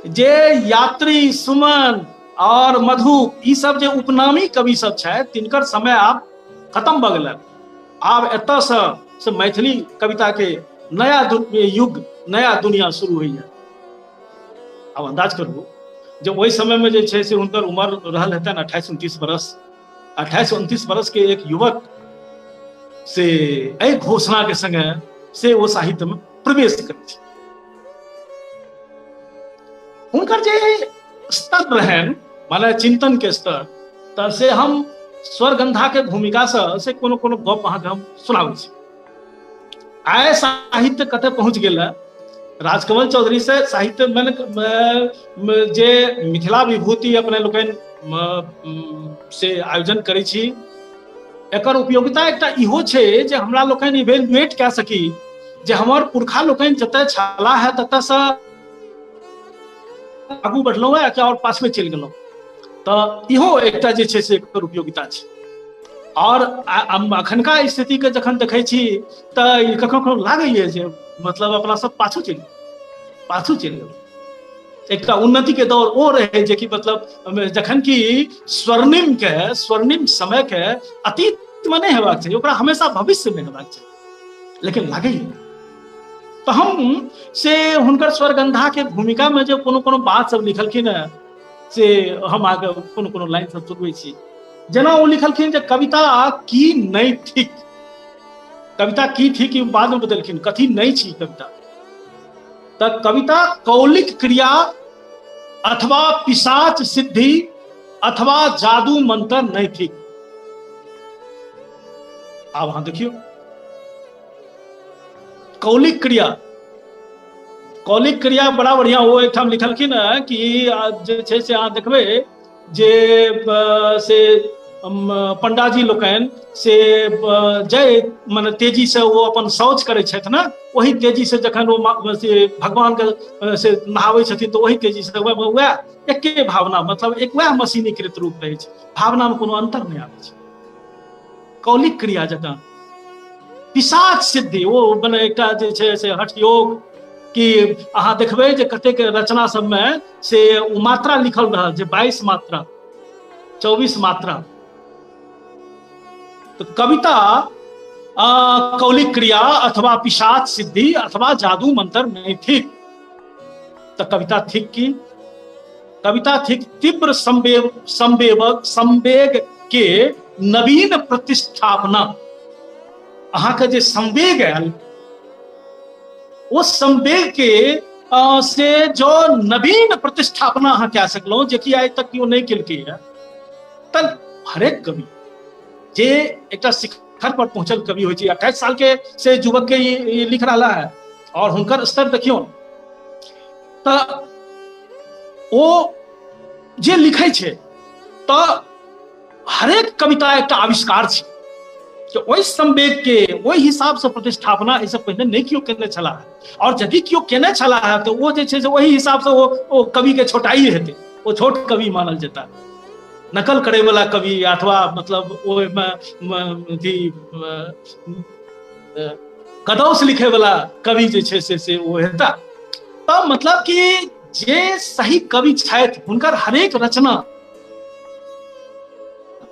जे यात्री, सुमन और मधु ई सब जे उपनामी कवि सब छथि तिनकर समय आब खत्म भ गेलनि। आब एतऽ से मैथिली कविता के नया युग, नया दुनिया शुरू होइए। आब अंदाज करू जे ओहि समय में जे छै से हुनकर उम्र रहल हेतनि 28-29 बरस। 28-29 बरस के एक युवक से एहि घोषणा के संगे से वो साहित्य में प्रवेश करै छै। हुनकर जे स्तर रहनि माने चिंतन के स्तर, तऽ से हम स्वरगंधा के भूमिका से कोनो कोनो गप अहाँके हम सुनाबै छी। आइ साहित्य कतऽ पहुँच गेल है, राजकमल चौधरी से साहित्य में जे मिथिला विभूति अपने लोकनि से आयोजन करै छी, एकर उपयोगिता एकटा इहो छै जे हमरा लोकनि इवेल्युएट कए सकी जे हमर पुरखा लोकनि जतऽ छलाह है ततऽ से आगू बढ़लहुँ है कि और पाछमे चलि गेलहुँ। तऽ इहो एकटा जे छै से एकर उपयोगिता छै। और अखनका स्थिति के जखन देखै छी तऽ कखनो कखनो लागैए जे मतलब अपना सब पाछू चलि गेल। एकटा उन्नति के दौर ओ रहे जे कि मतलब जखन कि स्वर्णिम समय के अतीत में नहीं हेबाक चाहिए, ओकरा हमेशा भविष्य में हेबाक चाहिए, लेकिन लागैए। तो हम से हुनकर स्वरगंधा के भूमिका में जो कोनो कोनो बात सब लिखलखिन है से हम आगे कोनो कोनो लाइन सब सुनबै छी। जेना वो लिखलखिन जे कविता की नहीं थिक, कविता की थिक ई बाद में बदलखिन, कथी नहीं छी कविता। तो कविता कौलिक क्रिया अथवा पिशाच सिद्धि अथवा जादू मंत्र नहीं थिक। अब हाँ देखियो कौलिक क्रिया बड़ा बढ़िया वो एक ठाम लिखलखिन है कि जे छै से अहाँ देखबै जे से पंडाजी लोकनि से जय माने तेजी से वो अपन शौच करै छथि ना, वही तेजी से जखन वो से भगवान के से नहाबै छथिन तो वही तेजी से वह एके भावना मतलब एक वह मशीनीकृत रूप रहै छै, भावना में कोनो अंतर नहीं आबै छै। कौलिक क्रिया जकाँ पिशाच सिद्धि वो मने एकटा जे छै से हठ योग कि अहाँ देखबै जे कतेक रचना सब में से मात्रा लिखल रहल जे 22 मात्रा 24 मात्रा। तो कविता कौलिक क्रिया अथवा पिशाच सिद्धि अथवा जादू मंत्र नहीं थिक। तो कविता थिक की? कविता थिक तीव्र संवेग के नवीन प्रतिष्ठापना। अहाँ के जे संवेग आयल उस संवेग के से जो नवीन प्रतिष्ठापना अहाँ कह सकलहुँ जे कि आइ तक केओ नहीं केलकै है। तऽ हरेक कवि जे एकटा शिखर पर पहुंचल कवि होइ छै, 28 साल के से युवक के ये लिख रहा है और हुनकर स्तर देखियो तऽ ओ जे लिखै छै तऽ हरेक कविता एकटा आविष्कार छै कि ओहि संवेग के ओहि हिसाब से प्रतिष्ठापना ऐसे पहले नहीं क्यों केने छला है, और यदि क्यों केने छला है तो वो जे छै से ओहि हिसाब से वो कवि के छोटाई हेतै, वो छोट कवि मानल जेता। नकल करे वाला कवि अथवा मतलब कदौस लिखे वाला कवि जे छै से वो हेता। तो मतलब कि जे सही कवि छथि हुनकर हरेक रचना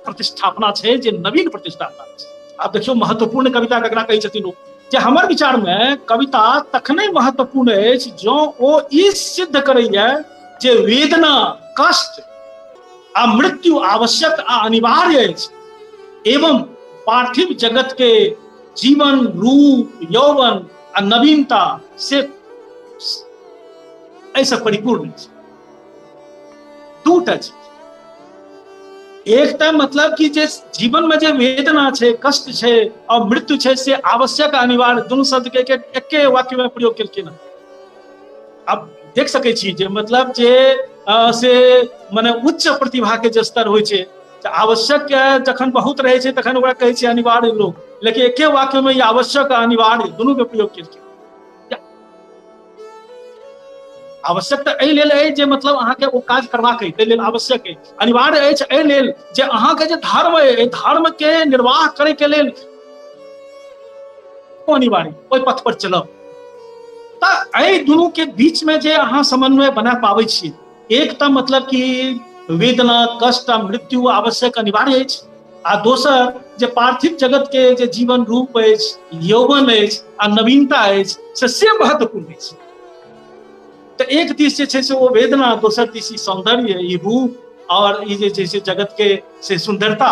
प्रतिष्ठापना छै जे नवीन प्रतिष्ठापना छै। अब देखियो महत्वपूर्ण कविता ककरा कहै छथिन ओ जे हमर विचार में कविता तखने महत्वपूर्ण अछि जो ओ ई सिद्ध करैया जे वेदना कष्ट आ मृत्यु आवश्यक आ अनिवार्य अछि एवं पार्थिव जगत के जीवन रूप यौवन आ नवीनता से ऐसा परिपूर्ण अछि। दूटा चीज, एकटा मतलब कि जे जीवन में जे वेदना छै कष्ट छै और मृत्यु छै से आवश्यक अनिवार्य दुनू शब्द के एके वाक्य में प्रयोग केलखिन। अब देख सकै छी जे मतलब जे से माने उच्च प्रतिभा के जे स्तर होइ छै आवश्यक जखन बहुत रहे छै तखन ओकरा कहै छै अनिवार्य लोग, लेकिन एके वाक्य में ये आवश्यक अनिवार्य दुनू के प्रयोग केलखिन। आवश्यक तऽ एहि लेल अछि जे मतलब अहाँके ओ काज करबाक अछि, ताहि लेल आवश्यक अछि, अनिवार्य अछि एहि लेल जे अहाँके जे धर्म अछि, धर्म के निर्वाह करे के लेल अनिवार्य ओहि पथ पर चलब। तऽ एहि दुनू के बीच में जे अहाँ समन्वय बना पाबै छी, एक तऽ मतलब कि वेदना, कष्ट आ मृत्यु आवश्यक अनिवार्य अछि, आ दोसर जे पार्थिव जगत के जे जीवन रूप अछि, यौवन अछि आ नवीनता अछि, से महत्वपूर्ण अछि। तऽ एक दिस जे छै से ओ वेदना, दोसर दिस ई सौंदर्य, ई रूप और ई जे छै से जगत के से सुंदरता,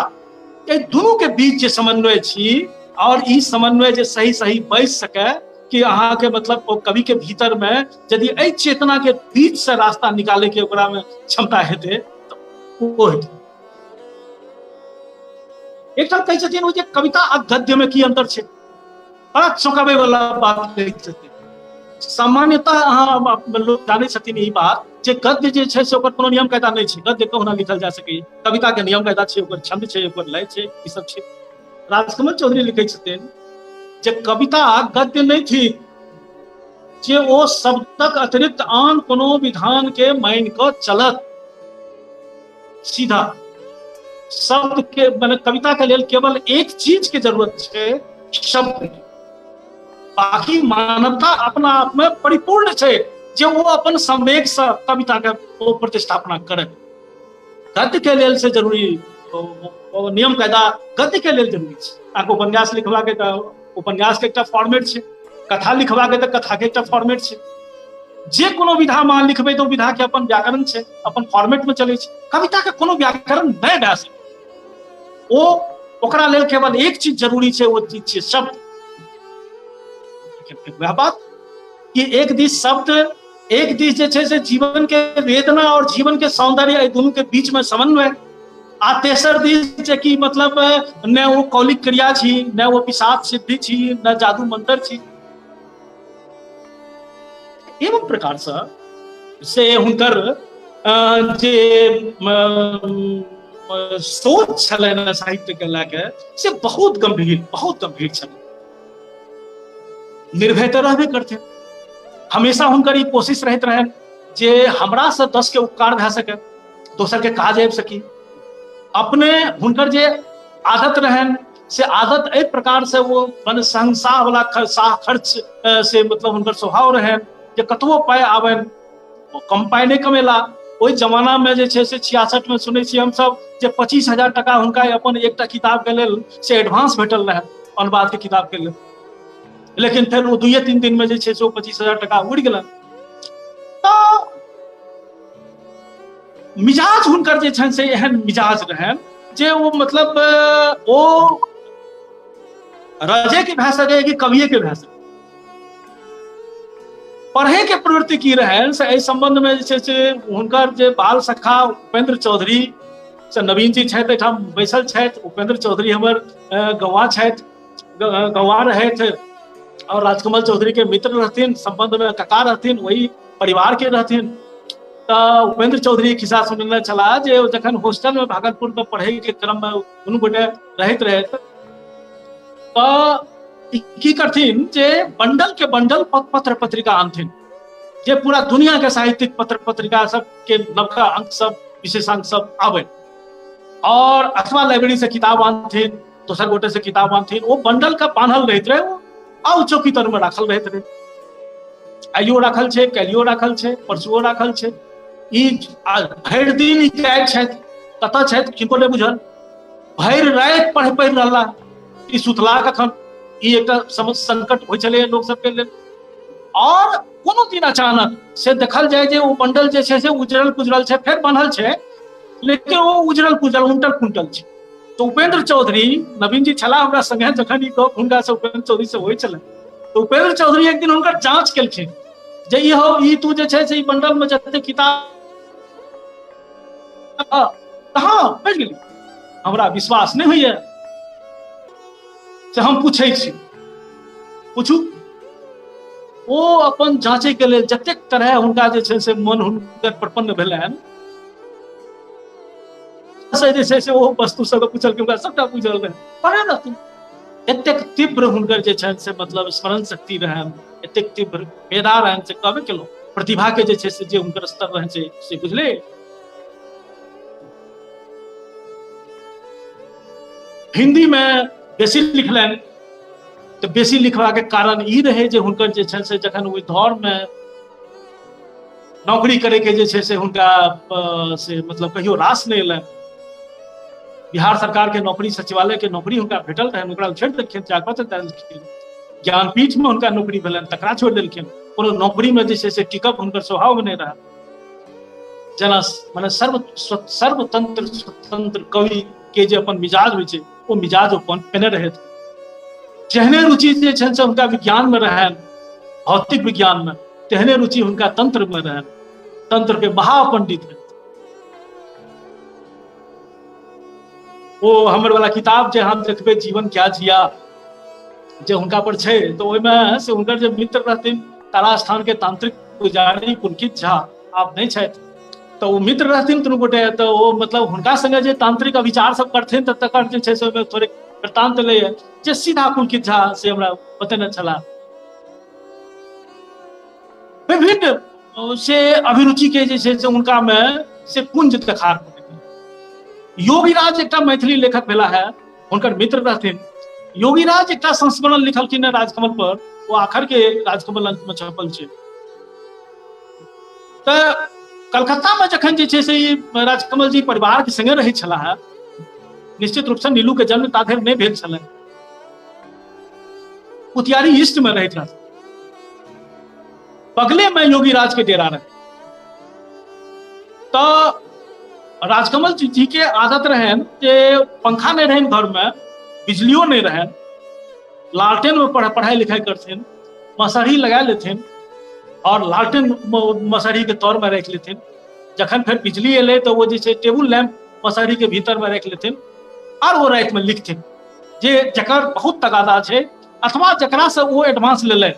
एहि दुनू के बीच जे समन्वय छी, और ई समन्वय जे सही सही बैस सके कि अहाँके मतलब ओ कवि के भीतर में यदि एहि चेतना के बीच से रास्ता निकाले के ओकरा में क्षमता हेतै तऽ ओ हेतै। एकटा कहै छथिन ओ जे कविता आ गद्य में की अंतर छै, बड़ा चौंकाबै वाला बात कहै छथिन। सामान्यतः अहाँ लोग जानै छथिन ई बात जे गद्य जे छै से ओकर कोनो नियम कायदा नहि छै, गद्य कहुना लिखल जा सकैए। कविता के नियम कायदा छै, ओकर छंद छै, ओकर लय छै, ई सब छै। राजकमल चौधरी लिखै छथिन जे कविता गद्य नहीं थी, जे ओ शब्दक अतिरिक्त आन कोनो विधान के मानि कऽ चलत। सीधा शब्द के मतलब कविता के लेल केवल एक चीज के जरूरत छै, शब्द के। बाकी मानवता अपना आप में परिपूर्ण छै जे वो अपन संवेग से कविता के ओ प्रतिष्ठापना करे। गद्य के लेल से जरूरी नियम कायदा गद्य के लेल जरूरी छै। अहाँके उपन्यास लिखबाक तऽ उपन्यास के एकटा फॉर्मेट छै, कथा लिखबाक तऽ कथा के एकटा फॉर्मेट छै। जे कोनो विधा में लिखबै तऽ विधा के अपन व्याकरण छै, अपन फॉर्मेट में चलै छै। कविता के कोनो व्याकरण नहि भए सकै, ओ ओकरा लेल केवल एक चीज जरूरी छै, वो चीज छै शब्द। वह बात कि एक दिस शब्द, एक दिस जे छै से जीवन के वेदना और जीवन के सौंदर्य, दोनों के बीच में समन्वय, आ तेसर दिस जे कि मतलब न वो कौलिक क्रिया छी, न वो पिशाच सिद्धि छी, न जादू मंत्र छी। एवं प्रकार से हुनकर जे सोच छलनि साहित्य के लए से बहुत गंभीर छलै। निर्भय तऽ रहबे करथिन, हमेशा हुनकर ई कोशिश रहैत रहनि जे हमरा से 10 के उपकार भए सके, दोसर के काज आबि सकी। अपने हुनकर जे आदत रहनि से आदत एहि प्रकार से वो मन संसाह वाला खर्च से मतलब हुनकर स्वभाव रहनि जे कतबो पाय आबनि वो कम पाय नहीं कमेला। ओहि जमाना में जे छै से 66 में सुनै छी हमसब जे 25,000 टका हुनका अपन एकटा किताब के लेल से एडवांस भेटल रहे, अनुवाद के किताब के लेल। लेकिन फिर वो 2-3 दिन में जे छै से 25,000 टका उड़ि गेलन। तऽ मिजाज हुनकर जे छनि से एहन मिजाज रहनि जे वो मतलब ओ रजे के भए सके कि कविये के भए सके। पढ़े के प्रवृत्ति की रहनि से एहि संबंध में जे छै से हुनकर जे बाल सखा उपेंद्र चौधरी से नवीन जी छथि एहिठाम बैसल छथि। उपेंद्र चौधरी हमर गवाह छथि, गवाह रहथि और राजकमल चौधरी के मित्र रहथिन, संबंध में कका रहथिन, वही परिवार के रहथिन। तऽ उपेंद्र चौधरी खिस्सा सुनने छला जे जखन हॉस्टल में भागलपुर में पढ़े के क्रम में दुनू गोटे रहैत तऽ की करथिन जे बंडल के बंडल पत्र पत्रिका आनथिन, जे पूरा दुनिया के साहित्यिक पत्र पत्रिका सब के नवका अंक सब, विशेषांक सब आवे, और अथवा लाइब्रेरी से किताब आनथिन, दोसर गोटे से किताब आनथिन। वो बंडल का बान्हल रहैत रहे, आउ चौकी तर में राखल रहैत रहे। आइयो राखल छै, काल्हियो राखल छै, परसुओ राखल छै। ई भरि दिन जाइत छथि, कतऽ छथि किनको नहि बुझल, भरि राति पढ़ि रहला, ई सुतला कखन, ई एकटा संकट होइ छलै लोक सबके लेल। और कोनो दिन अचानक से देखल जाए जे वो बंडल जे छै से उजरल पुजरल छै, फेर बान्हल छै, लेकिन वो उजरल पुजरल उंटल पुंटल छै। तो उपेंद्र चौधरी, नवीन जी छला हमरा संगे, जखन ई गप हुनका से उपेंद्र चौधरी से होइ छलै, तो उपेंद्र चौधरी एक दिन हुनकर जांच केलखिन जे ई तू जे छै से ई बंडल में जते किताब कहाँ पढ़ि गेली, हमरा विश्वास नहीं होइए से हम पूछै छी, पूछू। ओ अपन जांचे के लेल जतेक तरह हुनका जे छै से मन हुनकर प्रपन्न भेलनि, जे छै से ओ वस्तु सब पूछल के हुनका सबटा पूछल रहे, पढ़े रहथिन। एतेक तीव्र हुनकर जे छनि से मतलब स्मरण शक्ति रहनि, एतेक तीव्र बेदार रहनि से कहबे केलहुँ। प्रतिभा के जे छै से जे हुनकर स्तर रहै छै से बुझले। हिंदी में बेसी लिखलनि तो बेसी लिखवा के कारण ई रहे जे हुनकर जे छै से जखन ओहि दौर में नौकरी करे के जे छै से हुनका से मतलब कहियो रास नहीं एलनि। बिहार सरकार के नौकरी, सचिवालय के नौकरी हुनका भेटल रहनि, ओकरा छोड़ि देलखिन, त्यागपत्र दे देलखिन। ज्ञानपीठ में हुनका नौकरी भेलनि, तकरा छोड़ि देलखिन। कोनो नौकरी में जे छै से टिकब हुनकर स्वभाव में नहीं रहा। जेना माने सर्वतंत्र स्वतंत्र कवि के जे अपन मिजाज होइ छै ओ मिजाज अपन पेने रहैत। जेहने रुचि जे छनि से हुनका विज्ञान में रहनि, भौतिक विज्ञान में, तेहने रुचि हुनका तंत्र में रहनि। तंत्र के महापंडित रहै। वो हमर वाला किताब जे हम देखबे जीवन क्या जिया जे हुनका पर छै, तो ओहिमे से हुनकर जे मित्र रहथिन तारा स्थान के तांत्रिक पुजारी पुलकित झा, आप नहीं छथि, तो वो मित्र रहथिन दुनू गोटे, तो वो मतलब हुनका संगे जे तांत्रिक विचार सब करथिन त तकर जे छै से ओहिमे थोड़े वृत्तांत लैए जे सीधा पुलकित झा से हमरा बतेने छला। विभिन्न से अभिरुचि के जे छै से हुनका में से पुंज देखार पड़ै। योगीराज एकटा मैथिली लेखक भेला है, हुनकर मित्र रहथिन। योगीराज एकटा संस्मरण लिखलखिन है राजकमल पर, वो आखर के राजकमल अंत में छपल छै। तो कलकत्ता में जखन जे छै से राजकमल जी परिवार के संगे रहै छला है, निश्चित रूप से नीलू के जन्म ताधरि नहीं भेल छलनि। उतियारी ईस्ट में रहैत रहथिन, बगले में योगीराज के डेरा रहे। तो राजकमल जी के आदत रहन जे पंखा नहीं रहन घर में, बिजलियों नहीं रहन, लालटेन में पढ़ाई लिखाई करथिन, मसहरी लगा लेथिन और लालटेन मसहरी के तौर में रख लेथिन। जखन फिर बिजली एले तो वो जैसे टेबुल लैंप मसहरी के भीतर में रख लेथिन और वो रात में लिखथिन जे जकर बहुत तगादा छै अथवा जकरा से वो एडवांस ले ले।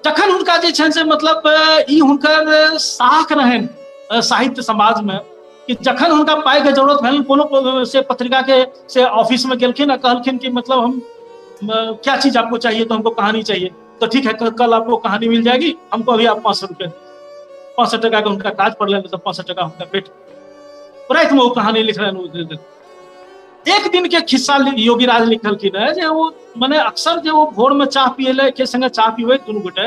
जखन हुनका जे छन से मतलब ई हुनकर साख रहन साहित्य समाज में कि जखन हुनका पाई के जरूरत भेल, कोनो से पत्रिका के से ऑफिस में गेलखिन और कहलखिन कि मतलब हम क्या चीज आपको चाहिए, तो हमको कहानी चाहिए, तो ठीक है कल आपको कहानी मिल जाएगी, हमको अभी आप 500 रुपये 65 टका का उनका काज पड़ तो 65 टका उनका पेट रात में वो कहानी लिख रहे हैं। एक दिन के खिस्सा योगीराज लिखलखिन है जे वो माने अक्सर जे वो भोर में चाह पिए के संगे चाह पीबे दुनू गोटे,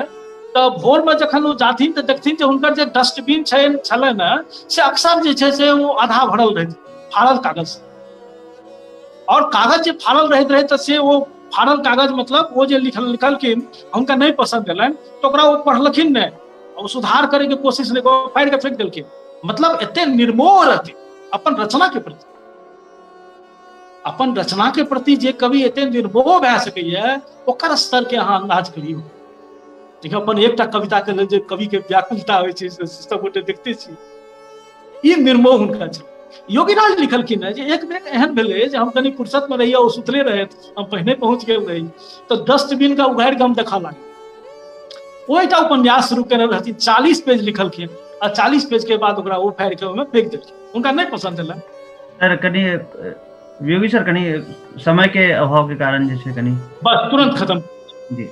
तो भोर में जखन वो जाथिन तो देखथिन जे हुनकर जे डस्टबिन छले ने से अक्सर जे छै से वो आधा भरल रहै, फाड़ल कागज, और कागज जे फाड़ल रहैत रहे तो से वो फाड़ल कागज मतलब वो जे लिखलखिन हुनका नहीं पसंद एलनि, तो ओकरा वो पढ़लखिन नहीं, वो सुधार करे के कोशिश नहीं, फाड़ि के फेंक देलखिन। मतलब एते निर्मोह रहथिन अपन रचना के प्रति। अपन रचना के प्रति जे कवि एते निर्मोह भए सकैए ओकर स्तर के अहाँ अंदाज करियौ। देखिए अपन एकटा कविता के लेल जे कवि के व्याकुलता होइ छै से सब गोटे देखते छी, ई निर्मोह हुनका छै। योगीराज लिखलखिन है जे एक बेर एहन भेलै जे हम कनी फुर्सत में रहिए, ओ सुतले रहे, हम पहिने पहुंच गेल रही, तो डस्टबिन का उघाड़ि के हम देखा लागे। ओइटा उपन्यास शुरू केने रहथिन, 40 पेज लिखलखिन और 40 पेज के बाद ओकरा वो फाड़ि के ओहिमे फेंक देलखिन, हुनका नहीं पसंद एलनि। सर कनी योगी सर कनी समय के अभाव के कारण जे छै कनी बस तुरंत खत्म जी।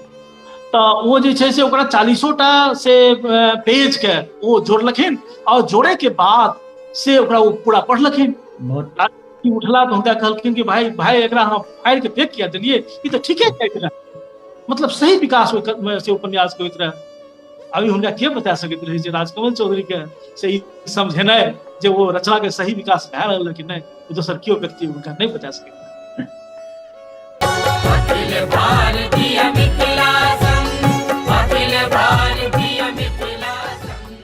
तो वो जे छै से ओकरा 40टा से पेज के वो जोड़लखिन और जोड़े के बाद से ओकरा वो पूरा पढ़लखिन। बहुत उठला तो हुनका कहलखिन कि भाई एकरा हम फाड़ि के फेंक किया देलिए, ई तो ठीके कहैत रहे, मतलब सही विकास से उपन्यास के होइत रहे। अभी हुनका के बता सकैत रहे जे राजकमल चौधरी के से ई समझेनाइ जे वो रचना के सही विकास भए रहल है कि नहीं, दोसर केओ व्यक्ति हुनका नहीं बता सकै।